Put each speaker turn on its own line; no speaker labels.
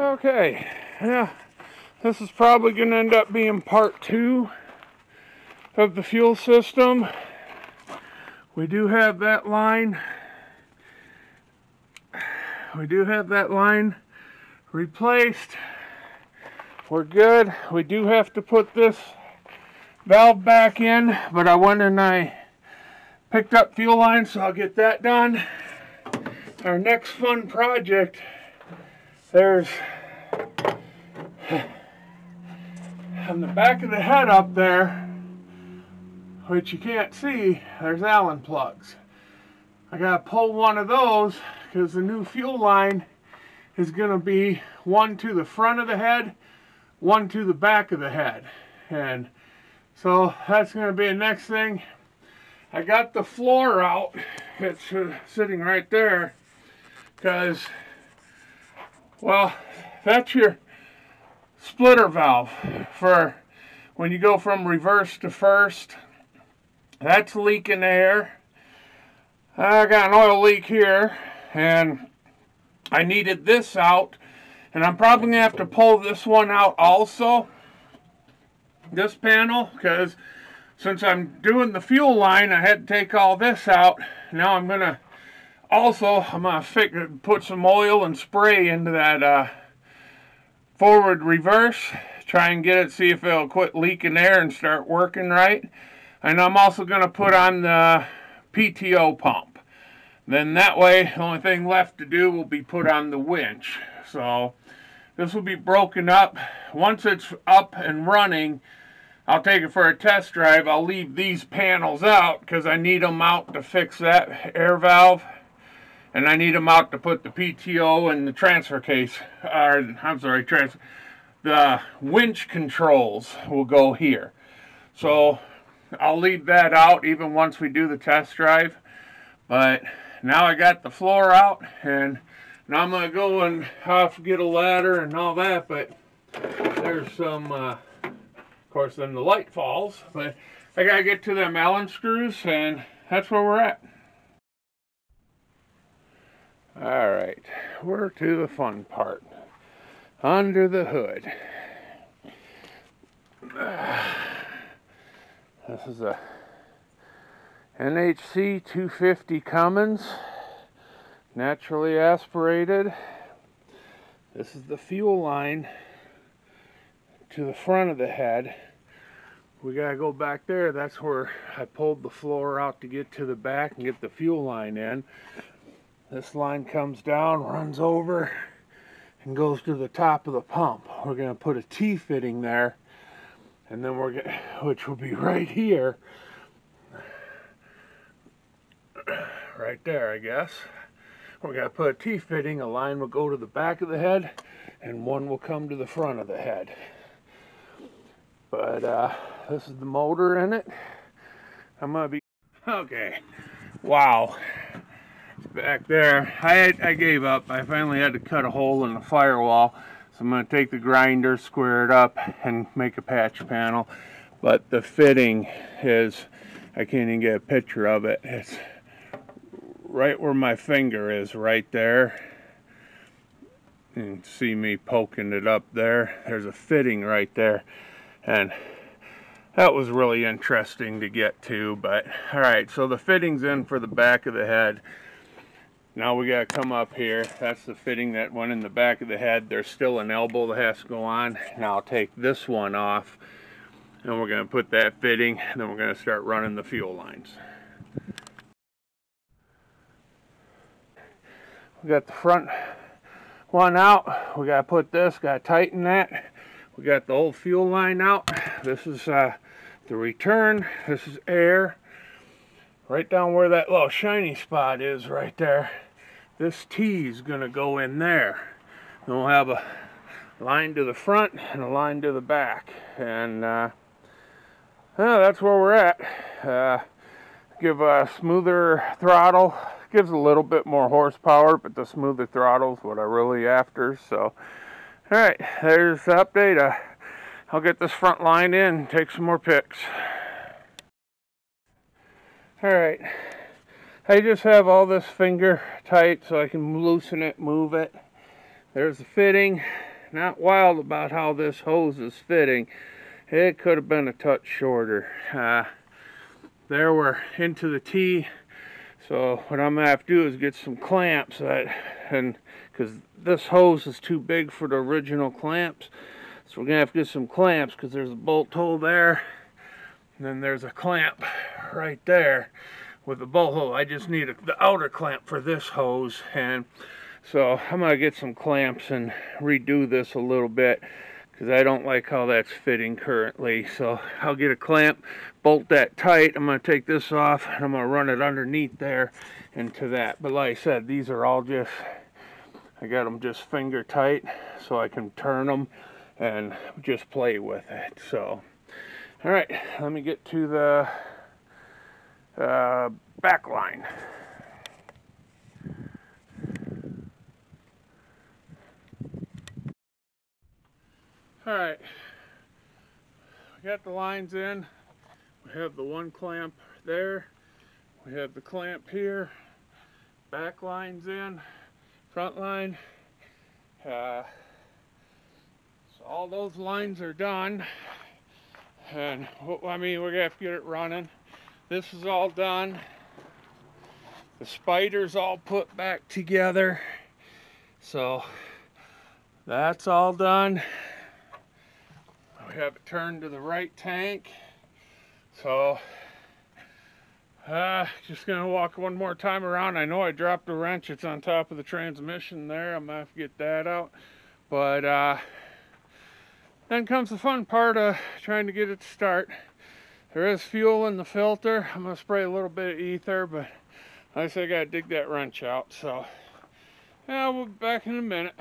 Okay, yeah, this is probably going to end up being part 2 of the fuel system. We do have that line. Replaced. We're good. We do have to put this valve back in, but I went and I picked up fuel lines, so I'll get that done. Our next fun project, there's on the back of the head up there, which you can't see, there's Allen plugs. I gotta pull one of those because the new fuel line is gonna be one to the front of the head, one to the back of the head. And so that's gonna be the next thing. I got the floor out. It's sitting right there because, well, that's your splitter valve for when you go from reverse to first. That's leaking air. I got an oil leak here, and I needed this out, and I'm probably gonna have to pull this one out also, this panel, because since I'm doing the fuel line, I had to take all this out. Now I'm gonna put some oil and spray into that forward reverse, try and get it, see if it'll quit leaking air and start working right. And I'm also going to put on the PTO pump. Then that way, the only thing left to do will be put on the winch. So this will be broken up. Once it's up and running, I'll take it for a test drive. I'll leave these panels out because I need them out to fix that air valve. And I need them out to put the PTO and the transfer case, the winch controls will go here. So I'll leave that out even once we do the test drive. But now I got the floor out, and now I'm going to go and have to get a ladder and all that. But there's some, of course, then the light falls. But I got to get to them Allen screws, and that's where we're at. Alright, we're to the fun part. Under the hood. This is a NHC 250 Cummins, naturally aspirated. This is the fuel line to the front of the head. We gotta go back there. That's where I pulled the floor out to get to the back and get the fuel line in. This line comes down, runs over, and goes to the top of the pump. We're going to put a T-fitting there, and then which will be right here, right there, I guess. We're going to put a T-fitting. A line will go to the back of the head, and one will come to the front of the head. But this is the motor in it. I'm going to be okay. Wow. Back there, I gave up. I finally had to cut a hole in the firewall, so I'm going to take the grinder, square it up, and make a patch panel. But the fitting is, I can't even get a picture of it. It's right where my finger is, right there. You can see me poking it up there. There's a fitting right there, and that was really interesting to get to. But alright, so the fitting's in for the back of the head. Now we got to come up here. That's the fitting that went in the back of the head. There's still an elbow that has to go on. Now I'll take this one off, and we're going to put that fitting, and then we're going to start running the fuel lines. We got the front one out. We got to put this, got to tighten that. We got the old fuel line out. This is the return. This is air. Right down where that little shiny spot is right there. This T is going to go in there. And we'll have a line to the front and a line to the back. And that's where we're at. Give a smoother throttle. Gives a little bit more horsepower, but the smoother throttle is what I'm really after. So, alright, there's the update. I'll get this front line in and take some more pics. Alright, I just have all this finger tight so I can loosen it, move it. There's the fitting. not wild about how this hose is fitting. It could have been a touch shorter. There we're into the T, so what I'm gonna have to do is get some clamps because this hose is too big for the original clamps, so we're gonna have to get some clamps because there's a bolt hole there, and then there's a clamp right there with the bolt hole. I just need the outer clamp for this hose, and so I'm gonna get some clamps and redo this a little bit because I don't like how that's fitting currently. So I'll get a clamp, bolt that tight. I'm going to take this off and I'm going to run it underneath there into that. But like I said, these are all just, I got them just finger tight so I can turn them and just play with it. So, all right, let me get to the back line. Alright, we got the lines in. We have the one clamp there. We have the clamp here. Back line's in. Front line. So all those lines are done. And I mean, we're going to have to get it running. This is all done. The spider's all put back together. So that's all done. We have it turned to the right tank. So just gonna walk one more time around. I know I dropped the wrench, it's on top of the transmission there. I'm gonna have to get that out. But then comes the fun part of trying to get it to start. There is fuel in the filter. I'm gonna spray a little bit of ether, but like I said, I gotta dig that wrench out. So yeah, we'll be back in a minute.